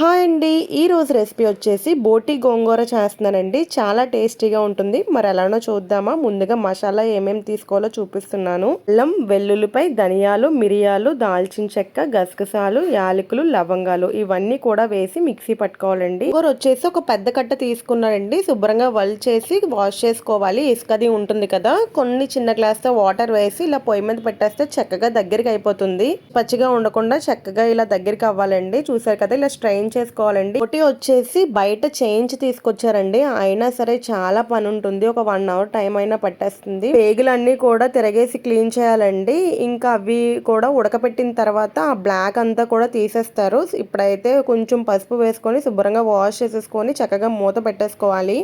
Hi అండి. ఈరోజు recipe వచ్చేసి బోటి గోంగూర చేస్తున్నానండి. చాలా టేస్టీగా ఉంటుంది. మరి ఎలానో చూద్దామా? ముందుగా మసాలా ఏమేమి తీసుకోవాలో చూపిస్తున్నాను. అల్లం, వెల్లుల్లిపై, ధనియాలు, మిరియాలు, దాల్చిన చెక్క, గసగసాలు, యాలకులు, లవంగాలు ఇవన్నీ కూడా వేసి మిక్సీ పట్టుకోవాలండి. గోంగూర వచ్చేసి ఒక పెద్ద కట్ట తీసుకున్నానండి. శుభ్రంగా చేసి వాష్ చేసుకోవాలి. ఇసుకది ఉంటుంది కదా, కొన్ని చిన్న గ్లాస్తో వాటర్ వేసి ఇలా పొయ్యి మీద పెట్టేస్తే చక్కగా దగ్గరికి అయిపోతుంది. పచ్చిగా ఉండకుండా చక్కగా ఇలా దగ్గరికి అవ్వాలండి. చూసారు కదా, ఇలా స్ట్రైన్ చేసుకోవాలండి. ఒకటి వచ్చేసి బయట చేయించి తీసుకొచ్చారండి. అయినా సరే చాలా పని ఉంటుంది. ఒక 1 అవర్ టైం అయినా పట్టేస్తుంది. పేగులన్నీ కూడా తిరగేసి క్లీన్ చేయాలండి. ఇంకా అవి కూడా ఉడకపెట్టిన తర్వాత ఆ బ్లాక్ అంతా కూడా తీసేస్తారు. ఇప్పుడైతే కొంచెం పసుపు వేసుకొని శుభ్రంగా వాష్ చేసేసుకొని చక్కగా మూత పెట్టేసుకోవాలి.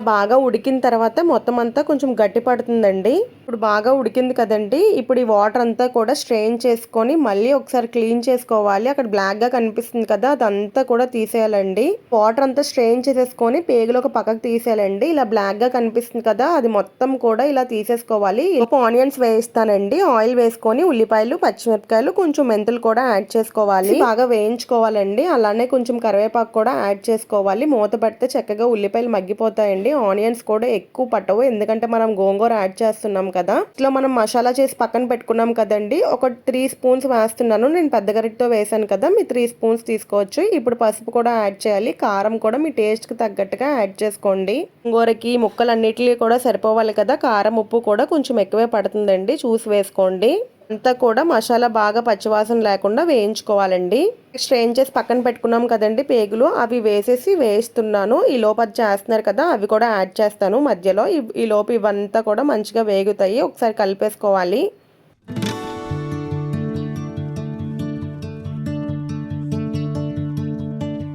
బాగా ఉడికిన తర్వాత మొత్తం అంతా కొంచెం గట్టి పడుతుందండి. ఇప్పుడు బాగా ఉడికింది కదండి. ఇప్పుడు ఈ వాటర్ అంతా కూడా స్ట్రెయిన్ చేసుకొని మళ్ళీ ఒకసారి క్లీన్ చేసుకోవాలి. అక్కడ బ్లాక్ గా కనిపిస్తుంది కదా, అదంతా కూడా తీసేయాలండి. వాటర్ అంతా స్ట్రెయిన్ చేసేసుకొని పేగులు ఒక పక్కకు తీసేయాలండి. ఇలా బ్లాక్ గా కనిపిస్తుంది కదా, అది మొత్తం కూడా ఇలా తీసేసుకోవాలి. ఆనియన్స్ వేయిస్తానండి. ఆయిల్ వేసుకొని ఉల్లిపాయలు, పచ్చిమిరపకాయలు, కొంచెం మెంతులు కూడా యాడ్ చేసుకోవాలి. బాగా వేయించుకోవాలండి. అలానే కొంచెం కరివేపాకు కూడా యాడ్ చేసుకోవాలి. మూత పెడితే చక్కగా ఉల్లిపాయలు మగ్గిపోతాయండి. ఆనియన్స్ కూడా ఎక్కువ పట్టవు, ఎందుకంటే మనం గోంగూర యాడ్ చేస్తున్నాం కదా. ఇట్లా మనం మసాలా చేసి పక్కన పెట్టుకున్నాం కదండి. ఒక 3 స్పూన్స్ వేస్తున్నాను. నేను పెద్ద గరిటతో వేసాను కదా, మీ 3 స్పూన్స్ తీసుకోవచ్చు. ఇప్పుడు పసుపు కూడా యాడ్ చేయాలి. కారం కూడా మీ టేస్ట్ కి తగ్గట్టుగా యాడ్ చేసుకోండి. గోంగూరకి ముక్కలన్నిటికీ కూడా సరిపోవాలి కదా, కారం ఉప్పు కూడా కొంచెం ఎక్కువే పడుతుందండి, చూసి వేసుకోండి. అంతా కూడా మసాలా బాగా పచ్చివాసన లేకుండా వేయించుకోవాలండి. స్ట్రెయిన్ చేసి పక్కన పెట్టుకున్నాం కదండి పేగులు, అవి వేసేసి వేయిస్తున్నాను. ఈ లోపు అది చేస్తున్నారు కదా, అవి కూడా యాడ్ చేస్తాను మధ్యలో. ఈ లోపు ఇవంతా కూడా మంచిగా వేగుతాయి. ఒకసారి కలిపేసుకోవాలి.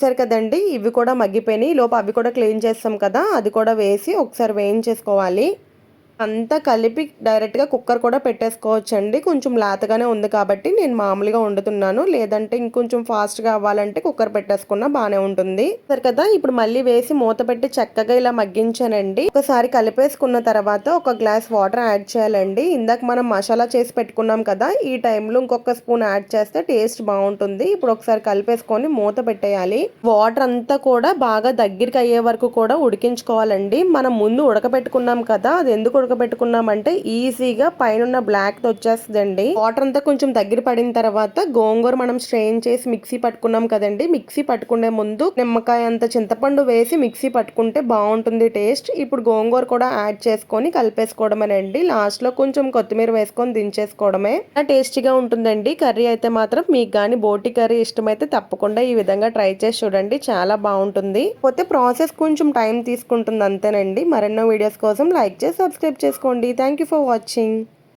సరే కదండి, ఇవి కూడా మగ్గిపోయినాయి. ఈ లోపు అవి కూడా క్లీన్ చేస్తాం కదా, అది కూడా వేసి ఒకసారి వేయించేసుకోవాలి. అంతా కలిపి డైరెక్ట్గా కుక్కర్ కూడా పెట్టేసుకోవచ్చండి. కొంచెం లేతగానే ఉంది కాబట్టి నేను మామూలుగా వండుతున్నాను. లేదంటే ఇంకొంచెం ఫాస్ట్గా అవ్వాలంటే కుక్కర్ పెట్టేసుకున్నా బాగానే ఉంటుంది. సరే కదా, ఇప్పుడు మళ్ళీ వేసి మూత పెట్టి చక్కగా ఇలా మగ్గించానండి. ఒకసారి కలిపేసుకున్న తర్వాత ఒక గ్లాస్ వాటర్ యాడ్ చేయాలండి. ఇందాక మనం మసాలా చేసి పెట్టుకున్నాం కదా, ఈ టైంలో ఇంకొక స్పూన్ యాడ్ చేస్తే టేస్ట్ బాగుంటుంది. ఇప్పుడు ఒకసారి కలిపేసుకొని మూత పెట్టేయాలి. వాటర్ అంతా కూడా బాగా దగ్గరికి అయ్యే వరకు కూడా ఉడికించుకోవాలండి. మనం ముందు ఉడకబెట్టుకున్నాం కదా, అది ఎందుకు ఉడకబెట్టుకున్నామంటే ఈజీగా పైన బ్లాక్ వచ్చేస్తుందండి. వాటర్ అంతా కొంచెం దగ్గర పడిన తర్వాత గోంగూర మనం స్ట్రెయిన్ చేసి మిక్సీ పట్టుకున్నాం కదండి, మిక్సీ పట్టుకునే ముందు నిమ్మకాయ అంత చింతపండు వేసి మిక్సీ పట్టుకుంటే బాగుంటుంది టేస్ట్. ఇప్పుడు గోంగూర కూడా యాడ్ చేసుకొని కలిపేసుకోవడమేనండి. లాస్ట్ లో కొంచెం కొత్తిమీర వేసుకొని దించేసుకోవడమే. టేస్టీగా ఉంటుందండి. కర్రీ అయితే మాత్రం మీకు కానీ బోటి కర్రీ ఇష్టమైతే తప్పకుండా ఈ విధంగా ట్రై చేసి చూడండి, చాలా బాగుంటుంది. పోతే ప్రాసెస్ కొంచెం టైం తీసుకుంటుంది అంతేనండి. మరెన్నో వీడియోస్ కోసం లైక్ చేసి సబ్స్క్రైబ్ చేసుకోండి. Thank you for watching.